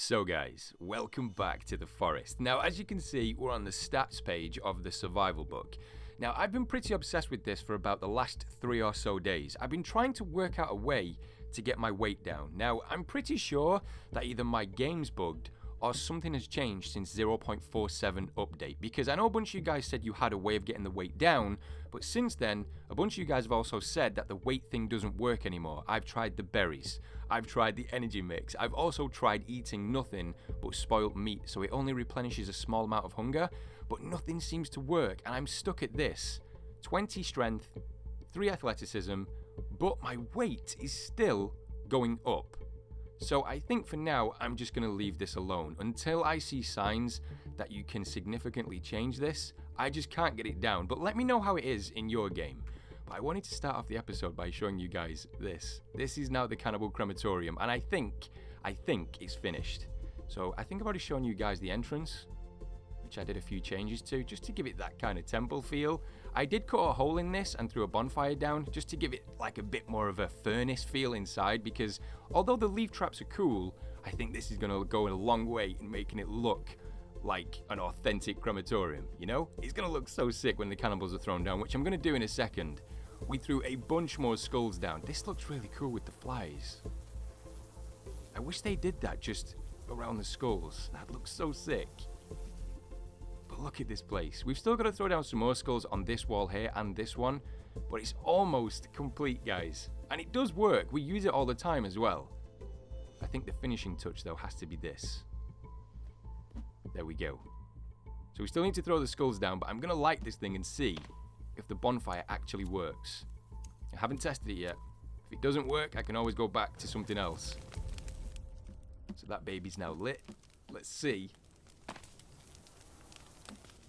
So guys, welcome back to the forest. Now as you can see, we're on the stats page of the survival book. Now I've been pretty obsessed with this for about the last 3 or so days. I've been trying to work out a way to get my weight down. Now I'm pretty sure that either my game's bugged or something has changed since 0.47 update, because I know a bunch of you guys said you had a way of getting the weight down, but since then a bunch of you guys have also said that the weight thing doesn't work anymore. I've tried the berries, I've tried the energy mix, I've also tried eating nothing but spoiled meat so it only replenishes a small amount of hunger, but nothing seems to work and I'm stuck at this. 20 strength, 3 athleticism, but my weight is still going up. So I think for now, I'm just going to leave this alone. Until I see signs that you can significantly change this, I just can't get it down. But let me know how it is in your game. But I wanted to start off the episode by showing you guys this. This is now the Cannibal Crematorium, and I think it's finished. So I think I've already shown you guys the entrance, which I did a few changes to, just to give it that kind of temple feel. I did cut a hole in this and threw a bonfire down, just to give it like a bit more of a furnace feel inside, because although the leaf traps are cool, I think this is going to go a long way in making it look like an authentic crematorium, you know? It's going to look so sick when the cannibals are thrown down, which I'm going to do in a second. We threw a bunch more skulls down. This looks really cool with the flies. I wish they did that just around the skulls. That looks so sick. Look at this place. We've still got to throw down some more skulls on this wall here and this one, but it's almost complete, guys. And it does work. We use it all the time as well. I think the finishing touch, though, has to be this. There we go. So we still need to throw the skulls down, but I'm going to light this thing and see if the bonfire actually works. I haven't tested it yet. If it doesn't work, I can always go back to something else. So that baby's now lit. Let's see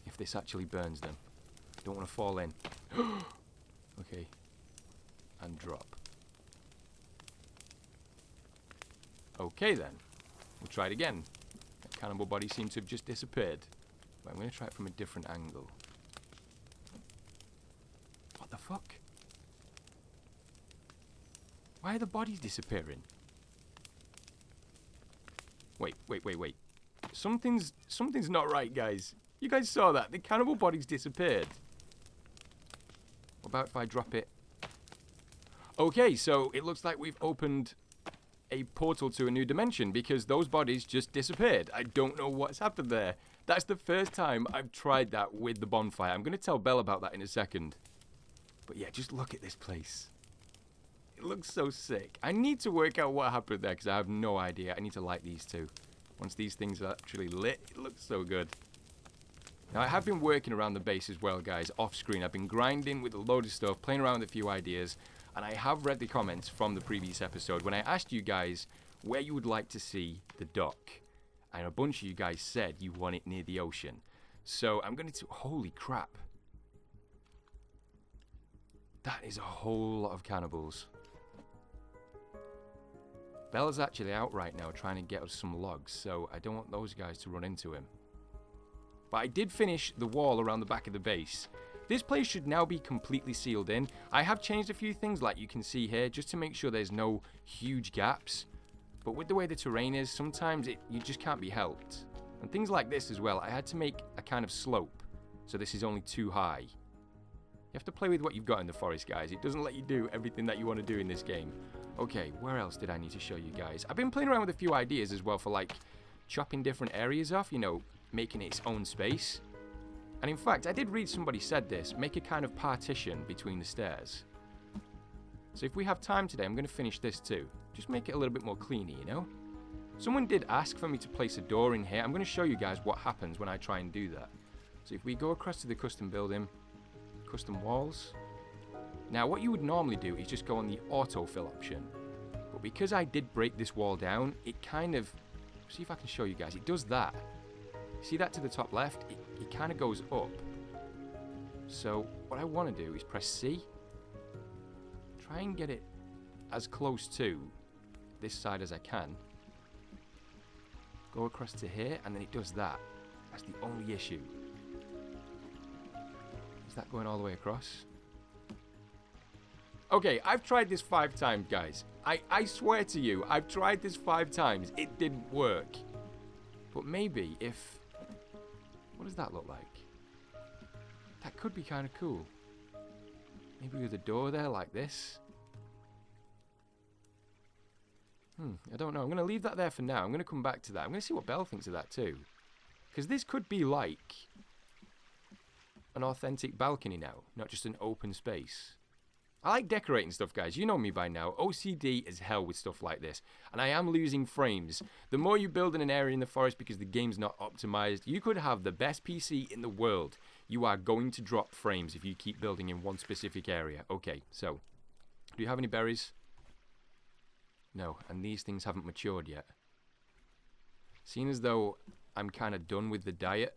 if this actually burns them. Don't want to fall in. Okay. And drop. Okay then. We'll try it again. That cannibal body seems to have just disappeared. But I'm going to try it from a different angle. What the fuck? Why are the bodies disappearing? Wait. Something's not right, guys. You guys saw that. The cannibal bodies disappeared. What about if I drop it? Okay, so it looks like we've opened a portal to a new dimension because those bodies just disappeared. I don't know what's happened there. That's the first time I've tried that with the bonfire. I'm going to tell Belle about that in a second. But yeah, just look at this place. It looks so sick. I need to work out what happened there because I have no idea. I need to light these two. Once these things are actually lit, it looks so good. Now, I have been working around the base as well, guys, off screen. I've been grinding with a load of stuff, playing around with a few ideas, and I have read the comments from the previous episode when I asked you guys where you would like to see the dock. And a bunch of you guys said you want it near the ocean. So I'm going to... Holy crap. That is a whole lot of cannibals. Bella's actually out right now trying to get us some logs, so I don't want those guys to run into him. But I did finish the wall around the back of the base. This place should now be completely sealed in. I have changed a few things like you can see here just to make sure there's no huge gaps. But with the way the terrain is, sometimes you just can't be helped. And things like this as well, I had to make a kind of slope. So this is only too high. You have to play with what you've got in the forest, guys. It doesn't let you do everything that you want to do in this game. Okay, where else did I need to show you guys? I've been playing around with a few ideas as well for like chopping different areas off, you know, making it its own space. And in fact, I did read somebody said this, make a kind of partition between the stairs. So if we have time today, I'm going to finish this too. Just make it a little bit more cleaner, you know? Someone did ask for me to place a door in here. I'm going to show you guys what happens when I try and do that. So if we go across to the custom building, custom walls. Now what you would normally do is just go on the autofill option. But because I did break this wall down, it kind of, see if I can show you guys, it does that. See that to the top left? It kind of goes up. So what I want to do is press C. Try and get it as close to this side as I can. Go across to here and then it does that. That's the only issue. Is that going all the way across? Okay, I've tried this 5 times, guys. I swear to you, I've tried this 5 times. It didn't work. But maybe if... What does that look like? That could be kind of cool. Maybe with a door there like this. I don't know. I'm going to leave that there for now. I'm going to come back to that. I'm going to see what Belle thinks of that too. Because this could be like an authentic balcony now, not just an open space. I like decorating stuff, guys. You know me by now. OCD is hell with stuff like this. And I am losing frames. The more you build in an area in the forest because the game's not optimized, you could have the best PC in the world. You are going to drop frames if you keep building in one specific area. Okay, so, do you have any berries? No, and these things haven't matured yet. Seeing as though I'm kind of done with the diet,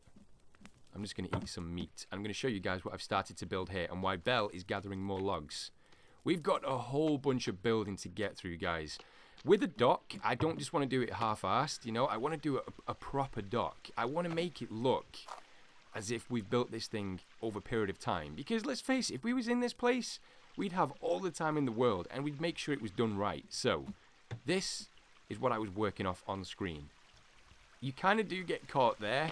I'm just going to eat some meat. I'm going to show you guys what I've started to build here and why Belle is gathering more logs. We've got a whole bunch of building to get through, guys. With a dock, I don't just want to do it half-assed, you know. I want to do a proper dock. I want to make it look as if we've built this thing over a period of time. Because let's face it, if we was in this place, we'd have all the time in the world and we'd make sure it was done right. So, this is what I was working off on screen. You kind of do get caught there,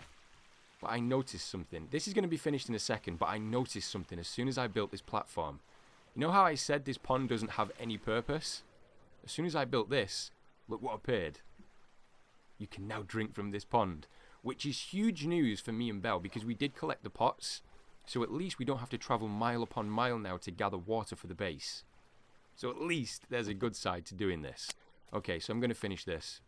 but I noticed something. This is going to be finished in a second, but I noticed something as soon as I built this platform. You know how I said this pond doesn't have any purpose? As soon as I built this, look what appeared. You can now drink from this pond, which is huge news for me and Belle because we did collect the pots, so at least we don't have to travel mile upon mile now to gather water for the base. So at least there's a good side to doing this. Okay, so I'm going to finish this.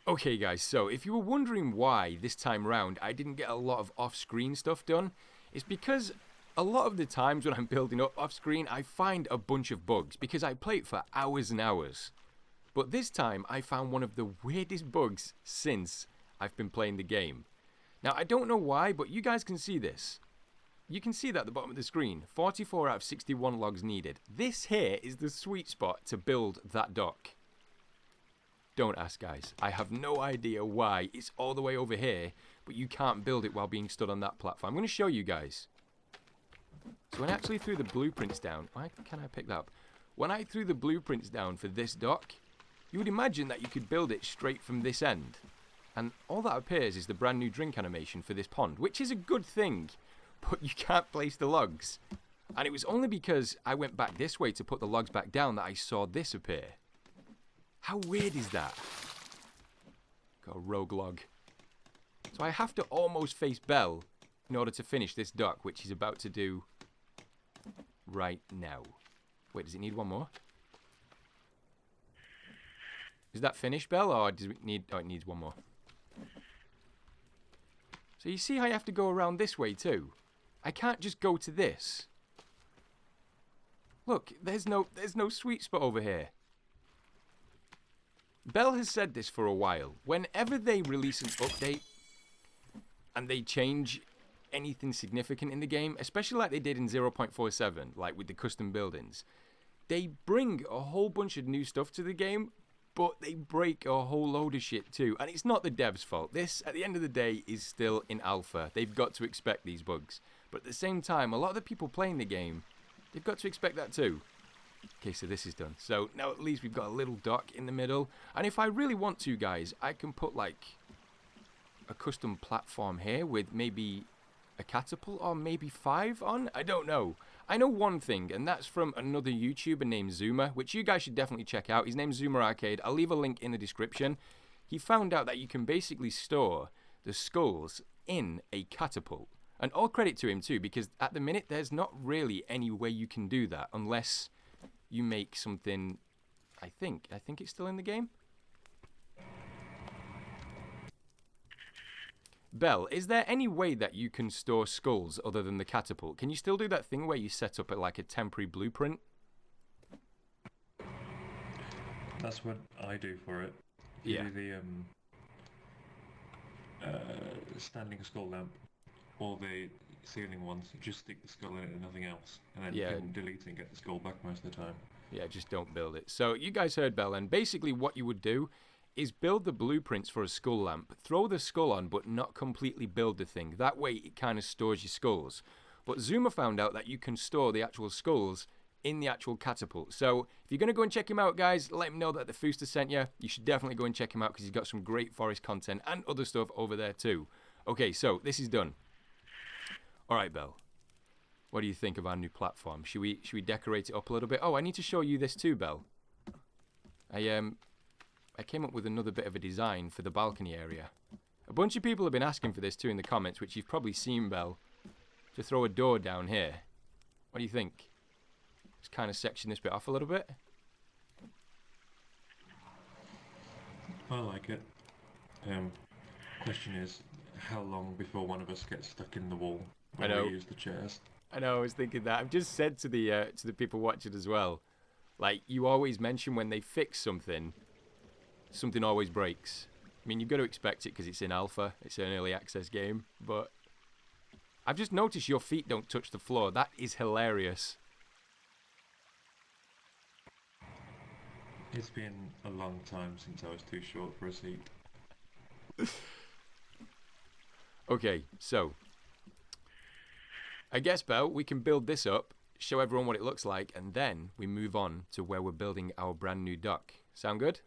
Okay guys, so if you were wondering why this time round I didn't get a lot of off-screen stuff done, it's because a lot of the times when I'm building up off-screen I find a bunch of bugs because I play it for hours and hours. But this time I found one of the weirdest bugs since I've been playing the game. Now I don't know why, but you guys can see this. You can see that at the bottom of the screen, 44 out of 61 logs needed. This here is the sweet spot to build that dock. Don't ask, guys. I have no idea why it's all the way over here, but you can't build it while being stood on that platform. I'm going to show you guys. So when I actually threw the blueprints down... Why can I pick that up? When I threw the blueprints down for this dock, you would imagine that you could build it straight from this end. And all that appears is the brand new drink animation for this pond, which is a good thing, but you can't place the logs. And it was only because I went back this way to put the logs back down that I saw this appear. How weird is that? Got a rogue log. So I have to almost face Belle in order to finish this dock, which he's about to do right now. Wait, does it need one more? Is that finished, Belle, or does it need... Oh, it needs one more. So you see how I have to go around this way too? I can't just go to this. Look, there's no sweet spot over here. Belle has said this for a while. Whenever they release an update and they change anything significant in the game, especially like they did in 0.47, like with the custom buildings, they bring a whole bunch of new stuff to the game, but they break a whole load of shit too. And it's not the devs' fault. This, at the end of the day, is still in alpha. They've got to expect these bugs. But at the same time, a lot of the people playing the game, they've got to expect that too. Okay, so this is done. So now at least we've got a little dock in the middle. And if I really want to, guys, I can put like a custom platform here with maybe a catapult or maybe 5 on. I don't know. I know one thing, and that's from another YouTuber named Zoomer, which you guys should definitely check out. His name's Zoomer Arcade. I'll leave a link in the description. He found out that you can basically store the skulls in a catapult. And all credit to him too, because at the minute there's not really any way you can do that unless you make something. I think it's still in the game. Belle, is there any way that you can store skulls other than the catapult? Can you still do that thing where you set up like a temporary blueprint? That's what I do for it. Yeah. You do the standing skull lamp, or the ceiling ones. You just stick the skull in it and nothing else, and then you can delete it and get the skull back most of the time. Yeah, just don't build it. So you guys heard Belle, and basically what you would do is build the blueprints for a skull lamp, throw the skull on, but not completely build the thing. That way it kind of stores your skulls. But Zuma found out that you can store the actual skulls in the actual catapult. So if you're going to go and check him out, guys, let him know that the Fooster sent you. You should definitely go and check him out because he's got some great forest content and other stuff over there too. Okay, so this is done. All right, Belle. What do you think of our new platform? Should we decorate it up a little bit? Oh, I need to show you this too, Belle. I came up with another bit of a design for the balcony area. A bunch of people have been asking for this too in the comments, which you've probably seen, Belle. To throw a door down here. What do you think? Let's kind of section this bit off a little bit. I like it. Question is, how long before one of us gets stuck in the wall when we use the chairs? I know, I was thinking that. I've just said to the people watching as well, like, you always mention when they fix something, something always breaks. I mean, you've got to expect it because it's in alpha, it's an early access game, but I've just noticed your feet don't touch the floor. That is hilarious. It's been a long time since I was too short for a seat. Okay, so I guess, Belle, we can build this up, show everyone what it looks like, and then we move on to where we're building our brand new dock. Sound good?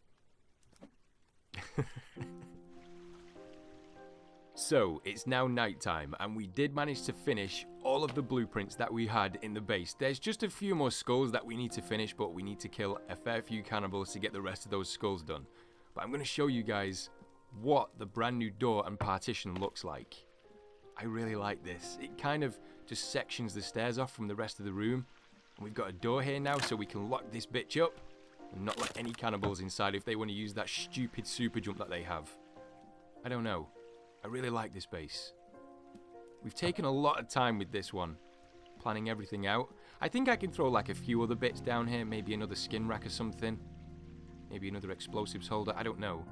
So, it's now nighttime, and we did manage to finish all of the blueprints that we had in the base. There's just a few more skulls that we need to finish, but we need to kill a fair few cannibals to get the rest of those skulls done. But I'm going to show you guys what the brand new door and partition looks like. I really like this. It kind of just sections the stairs off from the rest of the room. And we've got a door here now, so we can lock this bitch up and not let any cannibals inside if they want to use that stupid super jump that they have. I don't know. I really like this base. We've taken a lot of time with this one, planning everything out. I think I can throw like a few other bits down here, maybe another skin rack or something. Maybe another explosives holder, I don't know.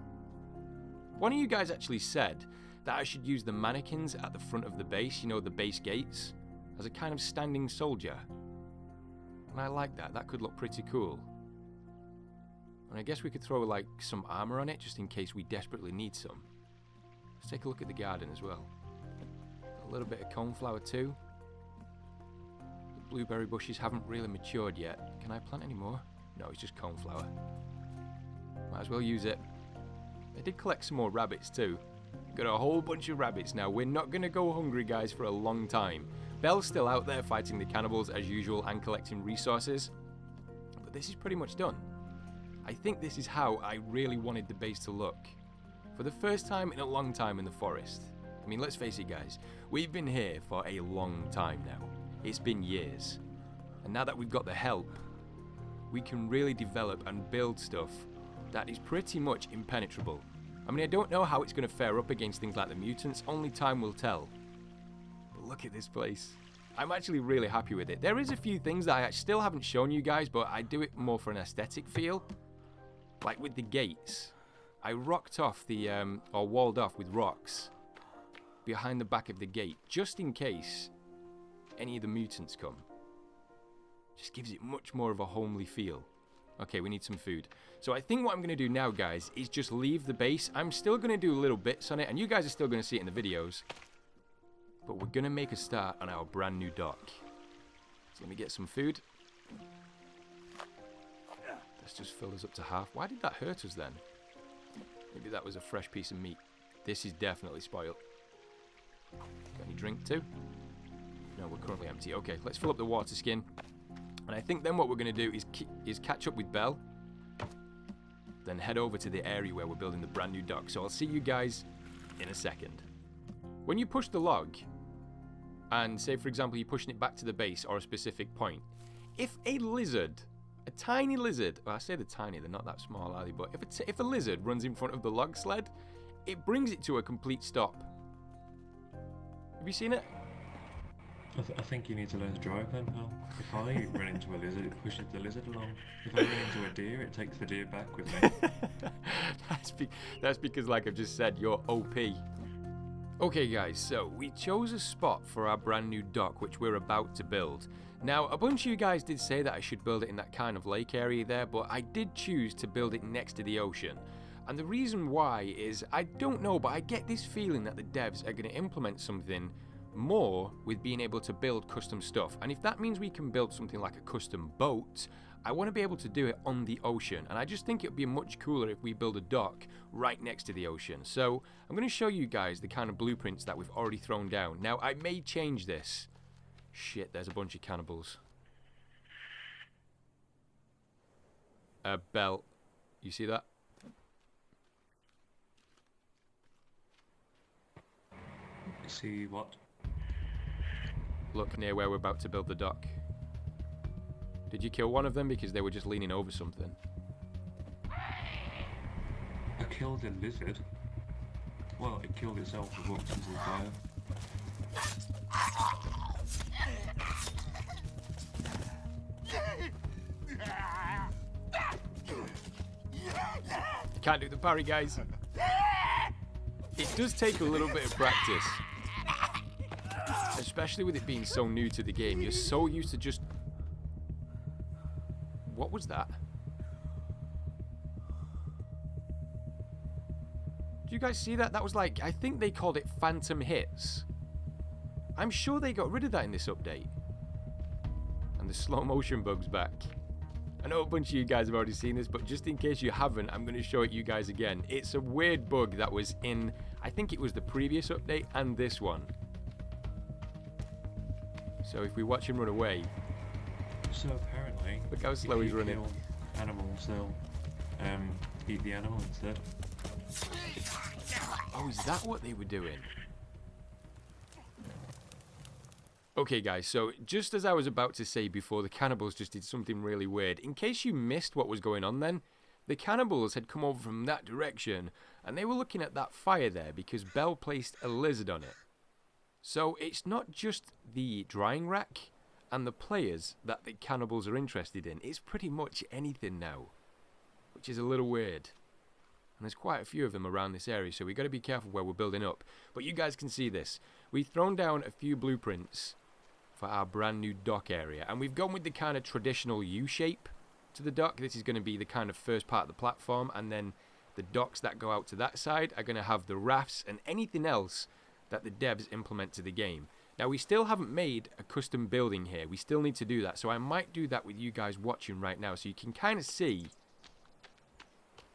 One of you guys actually said that I should use the mannequins at the front of the base, you know, the base gates, as a kind of standing soldier. And I like that, that could look pretty cool. And I guess we could throw like some armor on it just in case we desperately need some. Let's take a look at the garden as well. A little bit of coneflower too. The blueberry bushes haven't really matured yet. Can I plant any more? No, it's just coneflower. Might as well use it. I did collect some more rabbits too. Got a whole bunch of rabbits now. We're not going to go hungry, guys, for a long time. Belle's still out there fighting the cannibals as usual and collecting resources. But this is pretty much done. I think this is how I really wanted the base to look. For the first time in a long time in the forest. I mean, let's face it, guys. We've been here for a long time now. It's been years. And now that we've got the help, we can really develop and build stuff that is pretty much impenetrable. I mean, I don't know how it's going to fare up against things like the mutants. Only time will tell. But look at this place. I'm actually really happy with it. There is a few things that I still haven't shown you guys, but I do it more for an aesthetic feel. Like with the gates. I rocked off the, or walled off with rocks behind the back of the gate, just in case any of the mutants come. Just gives it much more of a homely feel. Okay, we need some food. So I think what I'm going to do now, guys, is just leave the base. I'm still going to do little bits on it, and you guys are still going to see it in the videos. But we're going to make a start on our brand new dock. So let me get some food. Let's just fill this up to half. Why did that hurt us then? Maybe that was a fresh piece of meat. This is definitely spoiled. Got any drink too? No, we're currently empty. Okay, let's fill up the water skin. And I think then what we're going to do is catch up with Belle. Then head over to the area where we're building the brand new dock. So I'll see you guys in a second. When you push the log, and say for example you're pushing it back to the base or a specific point, if a lizard, a tiny lizard, well I say they're tiny, they're not that small are they, but if a lizard runs in front of the log sled, it brings it to a complete stop. Have you seen it? I think you need to learn to drive then, Al. If I run into a lizard, it pushes the lizard along. If I run into a deer, it takes the deer back with me. That's because, like I've just said, you're OP. Okay guys, so we chose a spot for our brand new dock, which we're about to build. Now, a bunch of you guys did say that I should build it in that kind of lake area there, but I did choose to build it next to the ocean. And the reason why is, I don't know, but I get this feeling that the devs are going to implement something more with being able to build custom stuff. And if that means we can build something like a custom boat, I want to be able to do it on the ocean. And I just think it would be much cooler if we build a dock right next to the ocean. So I'm going to show you guys the kind of blueprints that we've already thrown down. Now, I may change this. Shit, there's a bunch of cannibals. Belle, you see that? See what? Look near where we're about to build the dock. Did you kill one of them because they were just leaning over something? I killed a lizard. Well, it killed itself and walked into the fire. Can't do the parry, guys. It does take a little bit of practice. Especially with it being so new to the game. You're so used to just... What was that? Do you guys see that? That was like... I think they called it phantom hits. I'm sure they got rid of that in this update. And the slow motion bug's back. I know a bunch of you guys have already seen this, but just in case you haven't, I'm going to show it you guys again. It's a weird bug that was in... I think it was the previous update and this one. So if we watch him run away... So apparently... Look how slow he's running. Animals, they'll eat the animal instead. Oh, is that what they were doing? Okay guys, so just as I was about to say before, the cannibals just did something really weird. In case you missed what was going on then, the cannibals had come over from that direction and they were looking at that fire there because Belle placed a lizard on it. So it's not just the drying rack and the players that the cannibals are interested in, it's pretty much anything now, which is a little weird. And there's quite a few of them around this area, so we've got to be careful where we're building up. But you guys can see this. We've thrown down a few blueprints for our brand new dock area, and we've gone with the kind of traditional U-shape to the dock. This is going to be the kind of first part of the platform, and then the docks that go out to that side are going to have the rafts and anything else that the devs implement to the game. Now, we still haven't made a custom building here. We still need to do that, so I might do that with you guys watching right now, so you can kind of see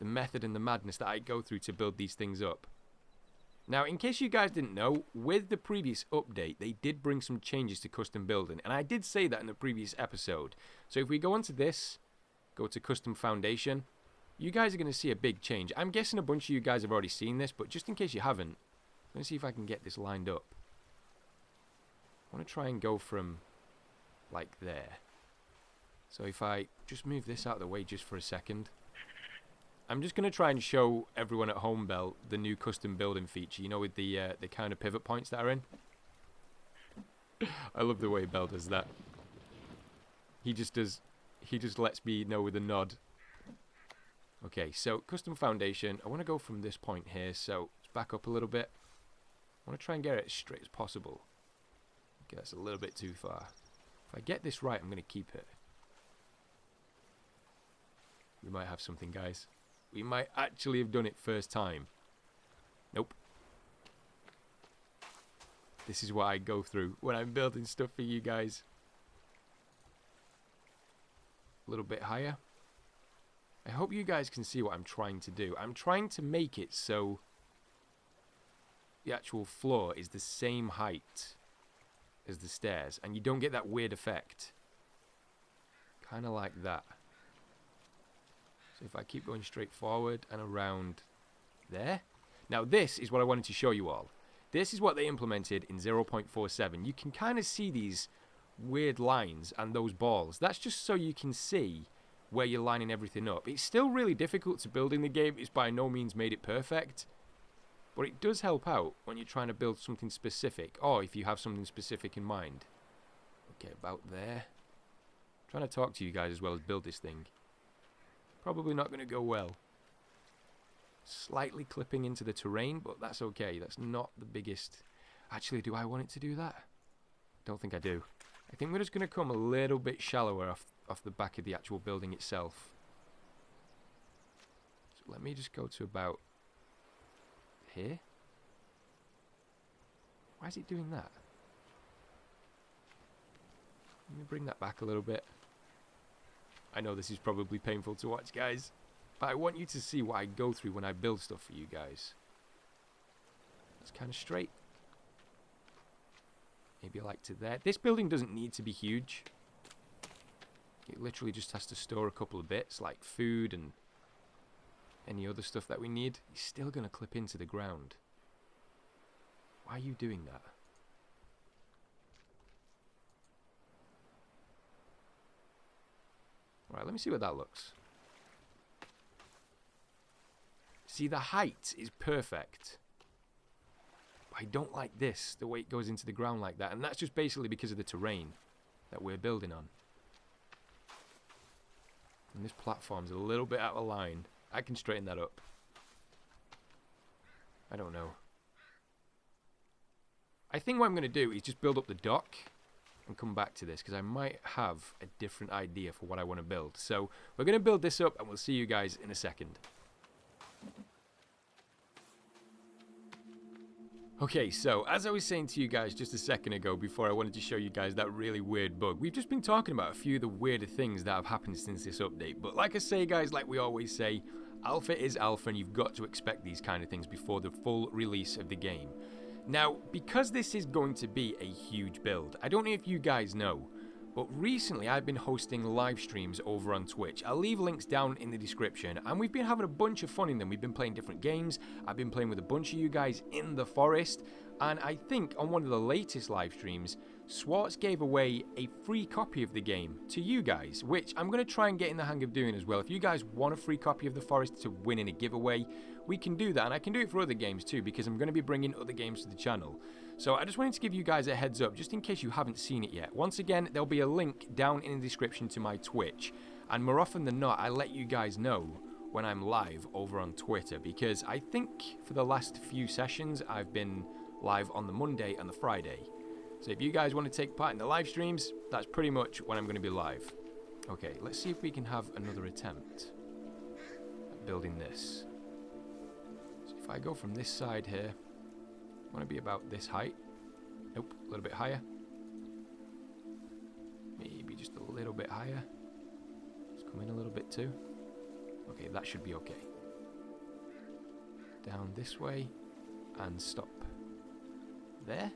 the method and the madness that I go through to build these things up. Now, in case you guys didn't know, with the previous update, they did bring some changes to custom building, and I did say that in the previous episode. So if we go onto this, go to custom foundation, you guys are going to see a big change. I'm guessing a bunch of you guys have already seen this, but just in case you haven't, I'm going to see if I can get this lined up. I want to try and go from like there. So if I just move this out of the way just for a second. I'm just going to try and show everyone at home, Belle, the new custom building feature, you know, with the kind of pivot points that are in. I love the way Belle does that. He just lets me know with a nod. Okay, so custom foundation. I want to go from this point here, so let's back up a little bit. I want to try and get it as straight as possible. Okay, that's a little bit too far. If I get this right, I'm going to keep it. We might have something, guys. We might actually have done it first time. Nope. This is what I go through when I'm building stuff for you guys. A little bit higher. I hope you guys can see what I'm trying to do. I'm trying to make it so the actual floor is the same height as the stairs, and you don't get that weird effect. Kind of like that. So if I keep going straight forward and around there. Now this is what I wanted to show you all. This is what they implemented in 0.47. You can kind of see these weird lines and those balls. That's just so you can see where you're lining everything up. It's still really difficult to build in the game. It's by no means made it perfect. But it does help out when you're trying to build something specific, or if you have something specific in mind. Okay, about there. I'm trying to talk to you guys as well as build this thing. Probably not going to go well. Slightly clipping into the terrain, but that's okay. That's not the biggest... Actually, do I want it to do that? Don't think I do. I think we're just going to come a little bit shallower off the back of the actual building itself. So let me just go to about here. Why is it doing that? Let me bring that back a little bit. I know this is probably painful to watch, guys, but I want you to see what I go through when I build stuff for you guys. It's kind of straight. Maybe like to there. This building doesn't need to be huge. It literally just has to store a couple of bits like food and any other stuff that we need. It's still going to clip into the ground. Why are you doing that? Right, let me see what that looks. See, the height is perfect. I don't like this, the way it goes into the ground like that. And that's just basically because of the terrain that we're building on. And this platform's a little bit out of line. I can straighten that up. I don't know. I think what I'm going to do is just build up the dock and come back to this, because I might have a different idea for what I want to build. So we're going to build this up and we'll see you guys in a second. Okay, so as I was saying to you guys just a second ago before I wanted to show you guys that really weird bug, we've just been talking about a few of the weirder things that have happened since this update. But like I say, guys, like we always say, alpha is alpha and you've got to expect these kind of things before the full release of the game. Now, because this is going to be a huge build, I don't know if you guys know, but recently I've been hosting live streams over on Twitch. I'll leave links down in the description, and we've been having a bunch of fun in them. We've been playing different games. I've been playing with a bunch of you guys in the forest, and I think on one of the latest live streams, Swartz gave away a free copy of the game to you guys, which I'm going to try and get in the hang of doing as well. If you guys want a free copy of the forest to win in a giveaway, we can do that, and I can do it for other games too, because I'm going to be bringing other games to the channel. So I just wanted to give you guys a heads up, just in case you haven't seen it yet. Once again, there'll be a link down in the description to my Twitch, and more often than not, I let you guys know when I'm live over on Twitter, because I think for the last few sessions, I've been live on the Monday and the Friday. So if you guys want to take part in the live streams, that's pretty much when I'm going to be live. Okay, let's see if we can have another attempt at building this. So if I go from this side here, I want to be about this height. Nope, a little bit higher. Maybe just a little bit higher. Let's come in a little bit too. Okay, that should be okay. Down this way and stop. There.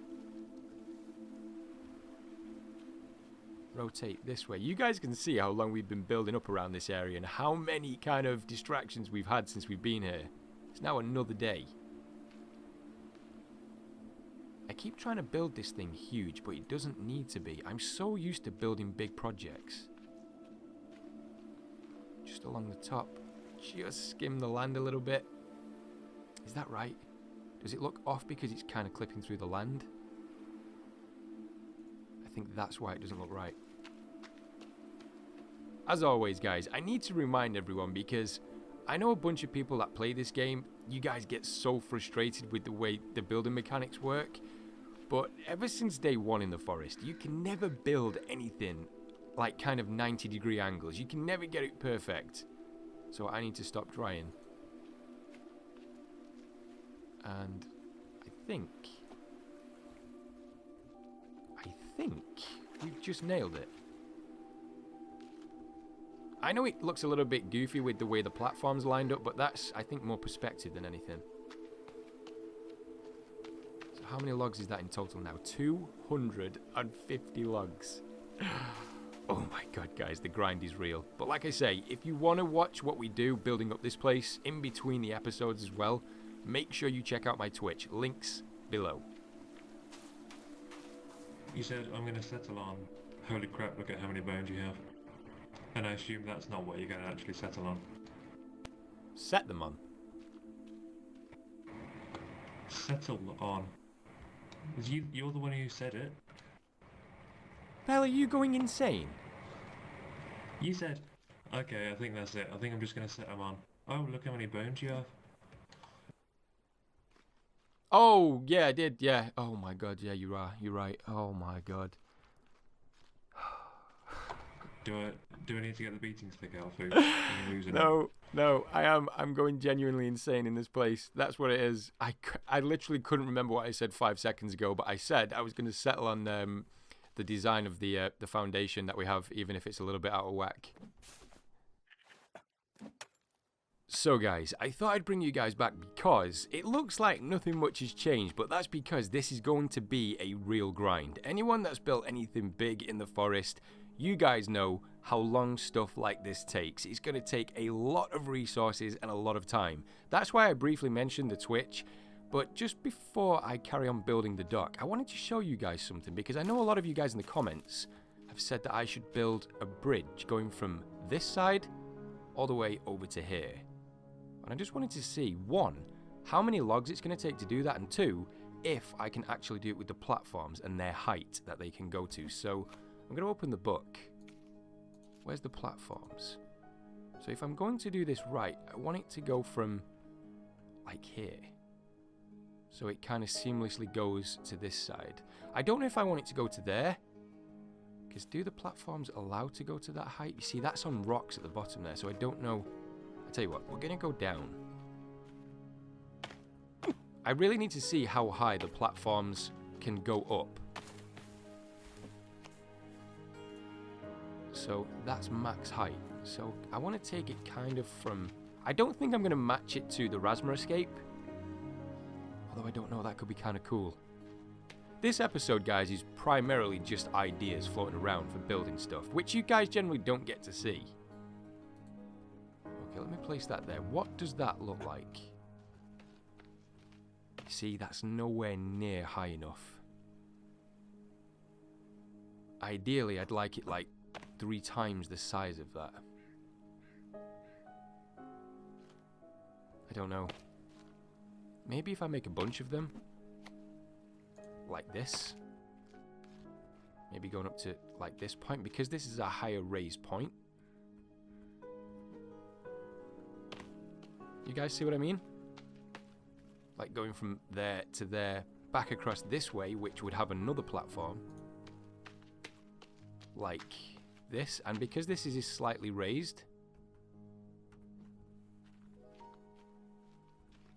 Rotate this way. You guys can see how long we've been building up around this area and how many kind of distractions we've had since we've been here. It's now another day. I keep trying to build this thing huge, but it doesn't need to be. I'm so used to building big projects. Just along the top. Just skim the land a little bit. Is that right? Does it look off because it's kind of clipping through the land? I think that's why it doesn't look right. As always, guys, I need to remind everyone, because I know a bunch of people that play this game, you guys get so frustrated with the way the building mechanics work. But ever since day one in the forest, you can never build anything like kind of 90-degree angles. You can never get it perfect. So I need to stop trying. And I think we've just nailed it. I know it looks a little bit goofy with the way the platform's lined up, but that's, I think, more perspective than anything. So how many logs is that in total now? 250 logs. Oh my god, guys, the grind is real. But like I say, if you want to watch what we do building up this place in between the episodes as well, make sure you check out my Twitch. Links below. You said, I'm going to settle on, holy crap, look at how many bones you have. And I assume that's not what you're going to actually settle on. Set them on. Settle on. You're the one who said it. Belle, are you going insane? You said, okay, I think that's it. I think I'm just going to set them on. Oh, look how many bones you have. Oh, yeah, I did, yeah. Oh my god, yeah, you're right. Oh my god. Do I need to get the beating stick out for you? No, I'm going genuinely insane in this place. That's what it is. I literally couldn't remember what I said 5 seconds ago, but I said I was going to settle on the design of the foundation that we have, even if it's a little bit out of whack. So guys, I thought I'd bring you guys back because it looks like nothing much has changed, but that's because this is going to be a real grind. Anyone that's built anything big in the forest, you guys know how long stuff like this takes. It's going to take a lot of resources and a lot of time. That's why I briefly mentioned the Twitch. But just before I carry on building the dock, I wanted to show you guys something, because I know a lot of you guys in the comments have said that I should build a bridge going from this side all the way over to here. And I just wanted to see, one, how many logs it's going to take to do that, and two, if I can actually do it with the platforms and their height that they can go to. So I'm going to open the book. Where's the platforms? So if I'm going to do this right, I want it to go from like here. So it kind of seamlessly goes to this side. I don't know if I want it to go to there, because do the platforms allow to go to that height? You see, that's on rocks at the bottom there, so I don't know. I'll tell you what, we're going to go down. I really need to see how high the platforms can go up. So that's max height. So I want to take it kind of from... I don't think I'm going to match it to the Rasma Escape. Although I don't know, that could be kind of cool. This episode, guys, is primarily just ideas floating around for building stuff, which you guys generally don't get to see. Okay, let me place that there. What does that look like? See, that's nowhere near high enough. Ideally, I'd like it like 3 times the size of that. I don't know. Maybe if I make a bunch of them, like this, maybe going up to like this point, because this is a higher raised point. You guys see what I mean? Like going from there to there, back across this way, which would have another platform, like this, and because this is slightly raised,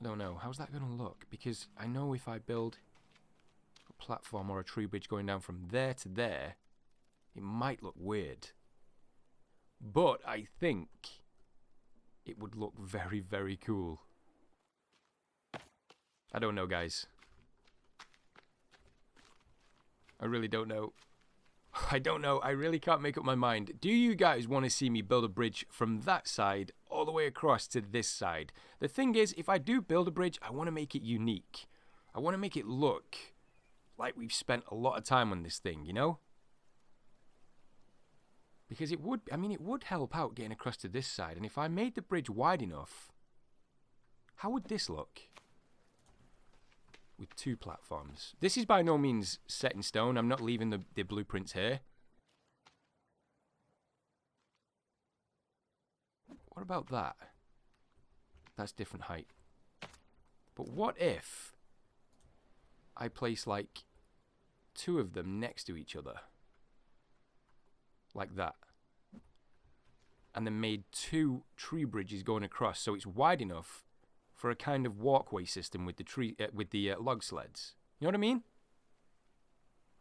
I don't know, how's that going to look? Because I know if I build a platform or a tree bridge going down from there to there, it might look weird. But I think it would look very, very cool. I don't know, guys. I really don't know. I don't know. I really can't make up my mind. Do you guys want to see me build a bridge from that side all the way across to this side? The thing is, if I do build a bridge, I want to make it unique. I want to make it look like we've spent a lot of time on this thing, you know? Because it would, I mean, it would help out getting across to this side. And if I made the bridge wide enough, how would this look? With 2 platforms. This is by no means set in stone. I'm not leaving the blueprints here. What about that? That's different height. But what if I place like 2 of them next to each other? Like that. And then made 2 tree bridges going across, so it's wide enough for a kind of walkway system with the log sleds. You know what I mean?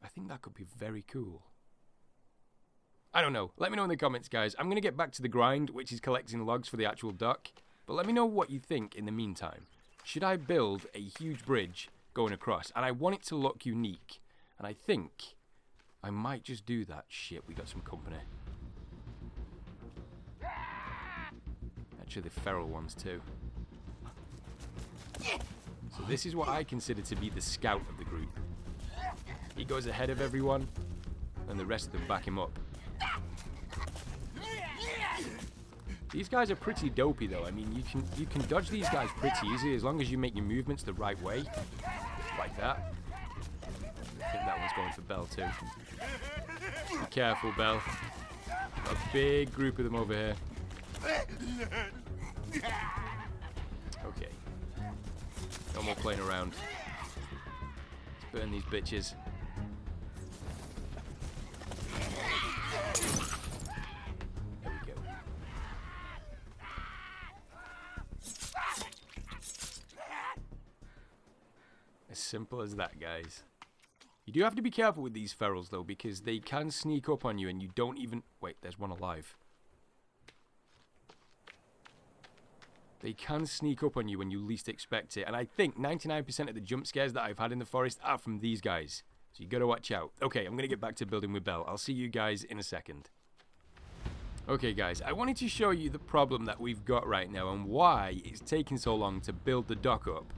I think that could be very cool. I don't know. Let me know in the comments, guys. I'm going to get back to the grind, which is collecting logs for the actual dock. But let me know what you think in the meantime. Should I build a huge bridge going across? And I want it to look unique. And I think I might just do that. Shit, we got some company. Actually, the feral ones too. So this is what I consider to be the scout of the group. He goes ahead of everyone, and the rest of them back him up. These guys are pretty dopey though. I mean, you can dodge these guys pretty easy as long as you make your movements the right way. Like that. I think that one's going for Belle too. Be careful, Belle. A big group of them over here. Okay. No more playing around. Let's burn these bitches. There we go. As simple as that, guys. You do have to be careful with these ferals, though, because they can sneak up on you and you don't even... Wait, there's one alive. They can sneak up on you when you least expect it. And I think 99% of the jump scares that I've had in the forest are from these guys. So you got to watch out. Okay, I'm going to get back to building with Belle. I'll see you guys in a second. Okay, guys, I wanted to show you the problem that we've got right now and why it's taking so long to build the dock up.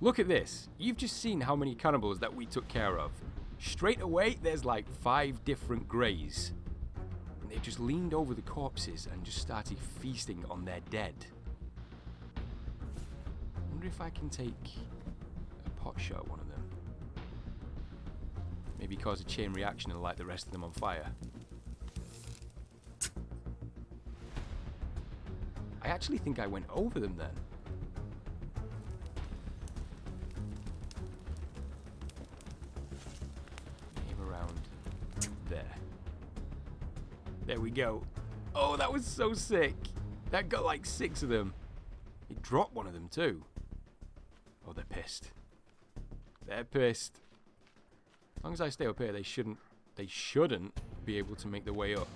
Look at this. You've just seen how many cannibals that we took care of. Straight away, there's like 5 different greys. And they've just leaned over the corpses and just started feasting on their dead. I wonder if I can take a pot shot at one of them. Maybe cause a chain reaction and light the rest of them on fire. I actually think I went over them then. Aim around there. There we go. Oh, that was so sick. That got like 6 of them. It dropped one of them too. Oh, they're pissed. They're pissed. As long as I stay up here, they shouldn't be able to make their way up.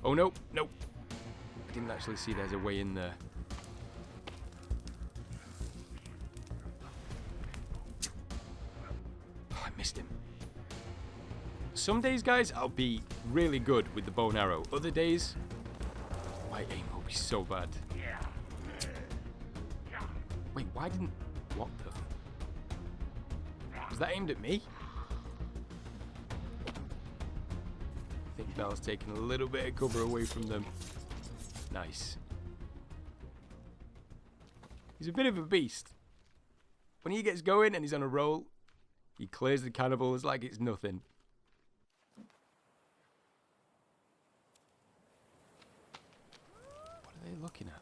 Oh, no, no. I didn't actually see there's a way in there. Oh, I missed him. Some days, guys, I'll be really good with the bow and arrow. Other days, my aim will be so bad. Wait, why didn't... What the... Was that aimed at me? I think Belle's taking a little bit of cover away from them. Nice. He's a bit of a beast. When he gets going and he's on a roll, he clears the cannibals like it's nothing. What are they looking at?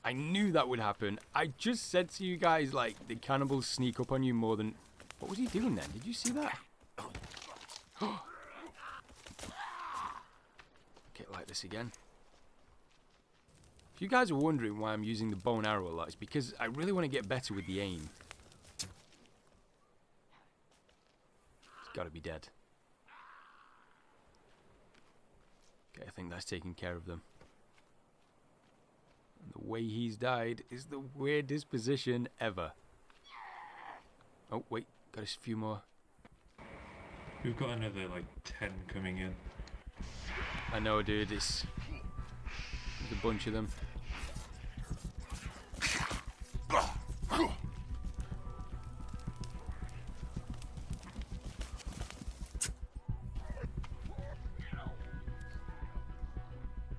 I knew that would happen. I just said to you guys, like, the cannibals sneak up on you more than... What was he doing then? Did you see that? Okay, like this again. If you guys are wondering why I'm using the bow and arrow a lot, it's because I really want to get better with the aim. It's got to be dead. Okay, I think that's taking care of them. And the way he's died is the weirdest position ever. Oh, wait. Got a few more. We've got another, like, 10 coming in. I know, dude. There's a bunch of them.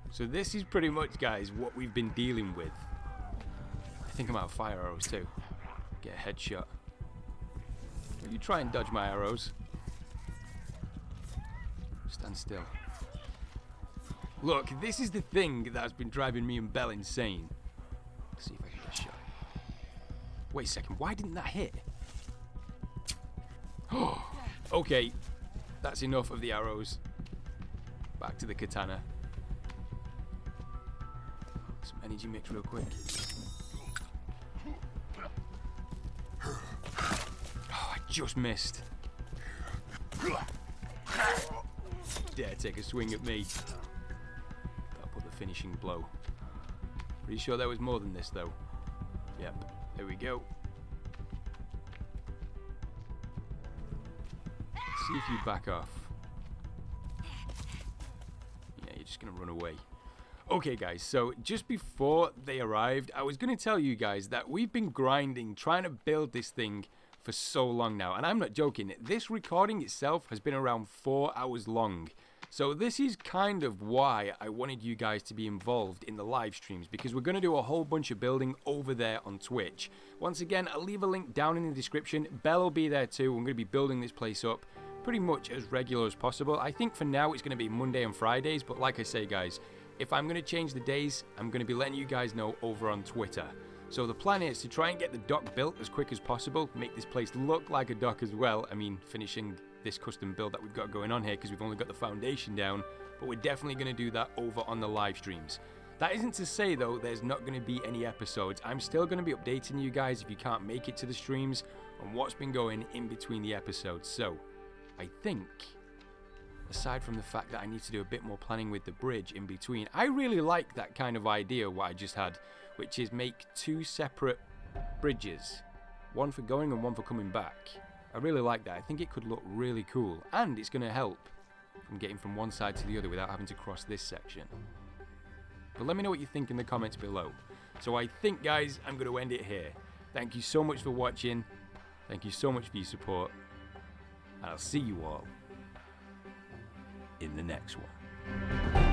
So this is pretty much, guys, what we've been dealing with. I think I'm out of fire arrows too. Get a headshot. Will you try and dodge my arrows? Stand still. Look, this is the thing that's been driving me and Belle insane. Let's see if I can get a shot. Wait a second, why didn't that hit? Okay, that's enough of the arrows. Back to the katana. Some energy mix real quick. Oh, I just missed. Dare take a swing at me. I'll put the finishing blow. Pretty sure there was more than this though. Yep, there we go. See if you back off. Yeah, you're just gonna run away. Okay guys, so just before they arrived, I was going to tell you guys that we've been grinding, trying to build this thing for so long now. And I'm not joking, this recording itself has been around 4 hours long. So this is kind of why I wanted you guys to be involved in the live streams, because we're going to do a whole bunch of building over there on Twitch. Once again, I'll leave a link down in the description. Belle will be there too. I'm going to be building this place up pretty much as regular as possible. I think for now it's going to be Monday and Fridays, but like I say guys, if I'm going to change the days, I'm going to be letting you guys know over on Twitter. So the plan is to try and get the dock built as quick as possible, make this place look like a dock as well. I mean, finishing this custom build that we've got going on here because we've only got the foundation down, but we're definitely going to do that over on the live streams. That isn't to say though there's not going to be any episodes. I'm still going to be updating you guys if you can't make it to the streams on what's been going in between the episodes. So I think, aside from the fact that I need to do a bit more planning with the bridge in between, I really like that kind of idea what I just had, which is make 2 separate bridges, one for going and one for coming back. I really like that. I think it could look really cool, and it's going to help from getting from one side to the other without having to cross this section. But let me know what you think in the comments below. So I think, guys, I'm going to end it here. Thank you so much for watching. Thank you so much for your support. And I'll see you all in the next one.